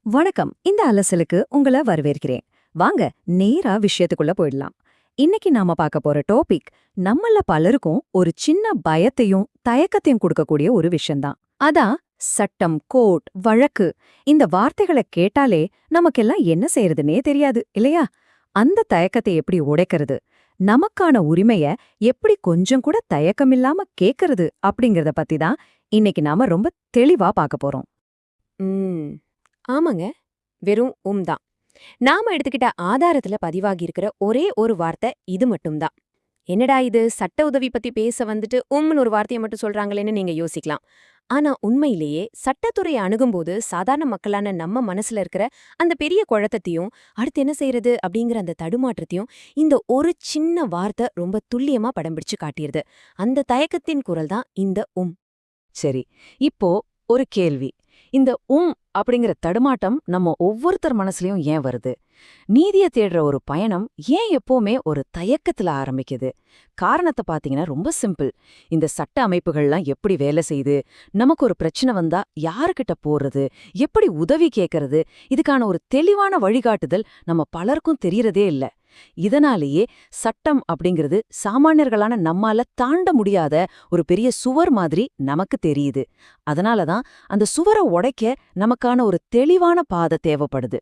வணக்கம். இந்த அலசலுக்கு உங்கள வரவேற்கிறேன். வாங்க நேரா விஷயத்துக்குள்ள போயிடலாம். இன்னைக்கு நாம பார்க்க போற டாபிக் நம்மள பலருக்கும் ஒரு சின்ன பயத்தையும் தயக்கத்தையும் கொடுக்கக்கூடிய ஒரு விஷயம்தான். அதான் சட்டம், கோர்ட், வழக்கு. இந்த வார்த்தைகளை கேட்டாலே நமக்கெல்லாம் என்ன செய்யறதுன்னே தெரியாது இல்லையா? அந்த தயக்கத்தை எப்படி உடைக்கிறது, நமக்கான உரிமைய எப்படி கொஞ்சம் கூட தயக்கமில்லாம கேக்குறது அப்படிங்கறத பத்தி தான் இன்னைக்கு நாம ரொம்ப தெளிவா பார்க்க போறோம். ம். ஆமாங்க. வெறும் தான். நாம எடுத்துக்கிட்ட ஆதாரத்துல பதிவாகி இருக்கிற ஒரே ஒரு வார்த்தை இது மட்டும்தான். என்னடா இது சட்ட உதவி பத்தி பேச வந்துட்டு உம்னு ஒரு வார்த்தையை மட்டும் சொல்றாங்களேன்னு நீங்க யோசிக்கலாம். ஆனா உண்மையிலேயே சட்டத்துறையை அணுகும்போது சாதாரண மக்களான நம்ம மனசுல இருக்கிற அந்த பெரிய குழப்பத்தையும் அடுத்து என்ன செய்யறது அப்படிங்கிற அந்த தடுமாற்றத்தையும் இந்த ஒரு சின்ன வார்த்தை ரொம்ப துல்லியமா படம் பிடிச்சு காட்டியிருது. அந்த தயக்கத்தின் குரல் தான் இந்த சரி, இப்போ ஒரு கேள்வி. இந்த அப்படிங்கிற தடுமாட்டம் நம்ம ஒவ்வொருத்தர் மனசுலயும் ஏன் வருது? நீதிய தேடுற ஒரு பயணம் ஏன் எப்பவுமே ஒரு தயக்கத்துல ஆரம்பிக்குது? காரணத்தை பாத்தீங்கன்னா ரொம்ப சிம்பிள். இந்த சட்ட அமைப்புகள்லாம் எப்படி வேலை செய்யுது, நமக்கு ஒரு பிரச்சனை வந்தா யாருக்கிட்ட போறது, எப்படி உதவி கேட்கறது, இதுக்கான ஒரு தெளிவான வழிகாட்டுதல் நம்ம பலருக்கும் தெரியறதே இல்ல. இதனாலேயே சட்டம் அப்படிங்கிறது சாமானியர்களான நம்மால தாண்ட முடியாத ஒரு பெரிய சுவர் மாதிரி நமக்கு தெரியுது. அதனாலதான் அந்த சுவரை உடைக்க நமக்கான ஒரு தெளிவான பாதை தேவைப்படுது.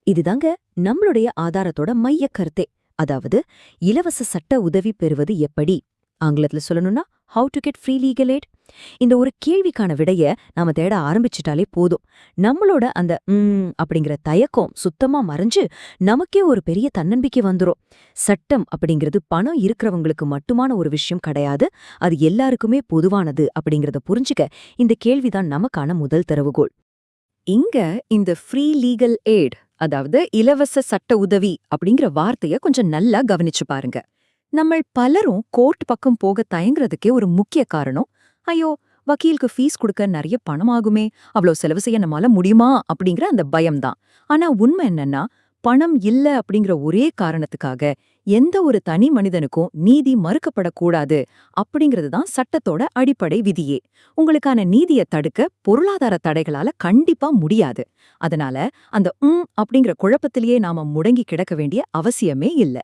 இதுதாங்க நம்மளுடைய ஆதாரத்தோட மைய கருத்தே. அதாவது இலவச சட்ட உதவி பெறுவது எப்படி, ஆங்கிலத்துல சொல்லணும்னா how to get free legal aid. இந்த ஒரு கேள்விக்கான விடைய நாம தேட ஆரம்பிச்சிட்டாலே போதும். நம்மளோட அந்த அப்படிங்கிற தயக்கம் சுத்தமா மறைஞ்சு நமக்கே ஒரு பெரிய தன்னம்பிக்கை வந்துரும். சட்டம் அப்படிங்கிறது பணம் இருக்கிறவங்களுக்கு மட்டுமான ஒரு விஷயம் கிடையாது, அது எல்லாருக்குமே பொதுவானது அப்படிங்கறத புரிஞ்சுக்க இந்த கேள்விதான் நமக்கான முதல் திறவுகோல். இங்க இந்த ஃப்ரீ லீகல் எய்ட், அதாவது இலவச சட்ட உதவி அப்படிங்கிற வார்த்தைய கொஞ்சம் நல்லா கவனிச்சு பாருங்க. நம்ம பலரும் கோர்ட் பக்கம் போக தயங்குறதுக்கே ஒரு முக்கிய காரணம், ஐயோ வக்கீலுக்கு ஃபீஸ் கொடுக்க நிறைய பணம் ஆகுமே, அவ்வளோ செலவு செய்ய நம்மால முடியுமா அப்படிங்கிற அந்த பயம்தான். ஆனா உண்மை என்னன்னா, பணம் இல்ல அப்படிங்கிற ஒரே காரணத்துக்காக எந்த ஒரு தனி மனிதனுக்கும் நீதி மறுக்கப்படக்கூடாது அப்படிங்கிறது தான் சட்டத்தோட அடிப்படை விதியே. உங்களுக்கான நீதியை தடுக்க பொருளாதார தடைகளால கண்டிப்பா முடியாது. அதனால அந்த அப்படிங்கிற குழப்பத்திலேயே நாம முடங்கி கிடக்க வேண்டிய அவசியமே இல்ல.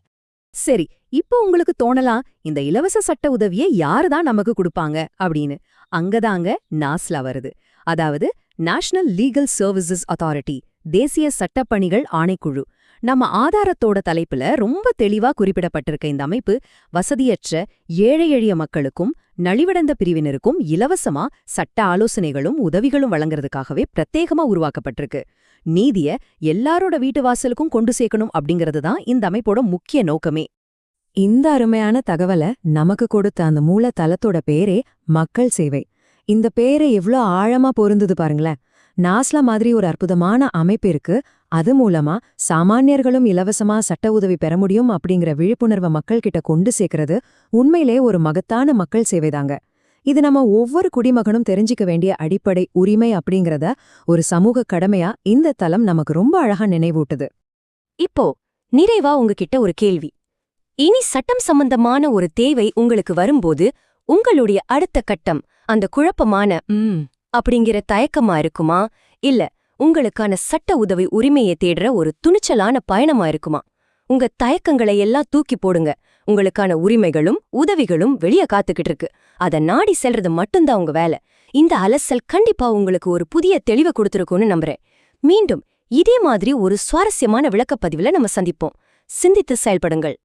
சரி, இப்போ உங்களுக்கு தோணலாம், இந்த இலவச சட்ட உதவியை யாருதான் நமக்கு கொடுப்பாங்க அப்படின்னு. அங்கதாங்க நாஸ்லா வருது. அதாவது நேஷனல் லீகல் சர்வீசஸ் அத்தாரிட்டி, தேசிய சட்டப்பணிகள் ஆணைக்குழு. நம்ம ஆதாரத்தோட தலைப்புல ரொம்ப தெளிவா குறிப்பிடப்பட்டிருக்க இந்த அமைப்பு வசதியற்ற ஏழை எளிய மக்களுக்கும் நலிவடைந்த பிரிவினருக்கும் இலவசமா சட்ட ஆலோசனைகளும் உதவிகளும் வழங்குறதுக்காகவே பிரத்யேகமா உருவாக்கப்பட்டிருக்கு. நீதிய எல்லாரோட வீட்டு வாசலுக்கும் கொண்டு சேர்க்கணும் அப்படிங்கிறது தான் இந்த அமைப்போட முக்கிய நோக்கமே. இந்த அருமையான தகவலை நமக்கு கொடுத்த அந்த மூல தளத்தோட பேரே மக்கள் சேவை. இந்த பேரை எவ்ளோ ஆழமா பொருந்தது பாருங்களேன். நாஸ்லா மாதிரி ஒரு அற்புதமான அமைப்பு இருக்கு, அது மூலமா சாமானியர்களும் இலவசமா சட்ட உதவி பெற முடியும் அப்படிங்கிற விழிப்புணர்வை மக்கள் கிட்ட கொண்டு சேர்க்கறது உண்மையிலே ஒரு மகத்தான மக்கள் சேவைதாங்க. இது நம்ம ஒவ்வொரு குடிமகனும் தெரிஞ்சிக்க வேண்டிய அடிப்படை உரிமை அப்படிங்கறத ஒரு சமூக கடமையா இந்த தளம் நமக்கு ரொம்ப அழகா நினைவூட்டுது. இப்போ நிறைவா உங்ககிட்ட ஒரு கேள்வி. இனி சட்டம் சம்பந்தமான ஒரு தேவை உங்களுக்கு வரும்போது உங்களுடைய அடுத்த கட்டம் அந்த குழப்பமான அப்படிங்கிற தயக்கமா இருக்குமா, இல்ல உங்களுக்கான சட்ட உதவி உரிமையை தேடுற ஒரு துணிச்சலான பயணமா இருக்குமா? உங்க தயக்கங்களை எல்லாம் தூக்கி போடுங்க. உங்களுக்கான உரிமைகளும் உதவிகளும் வெளியே காத்துக்கிட்டு இருக்கு. அதை நாடி செல்றது மட்டும்தான் உங்க வேலை. இந்த அலசல் கண்டிப்பா உங்களுக்கு ஒரு புதிய தெளிவை கொடுத்துருக்கும்னு நம்புறேன். மீண்டும் இதே மாதிரி ஒரு சுவாரஸ்யமான விளக்கப்பதிவுல நம்ம சந்திப்போம். சிந்தித்து செயல்படுங்கள்.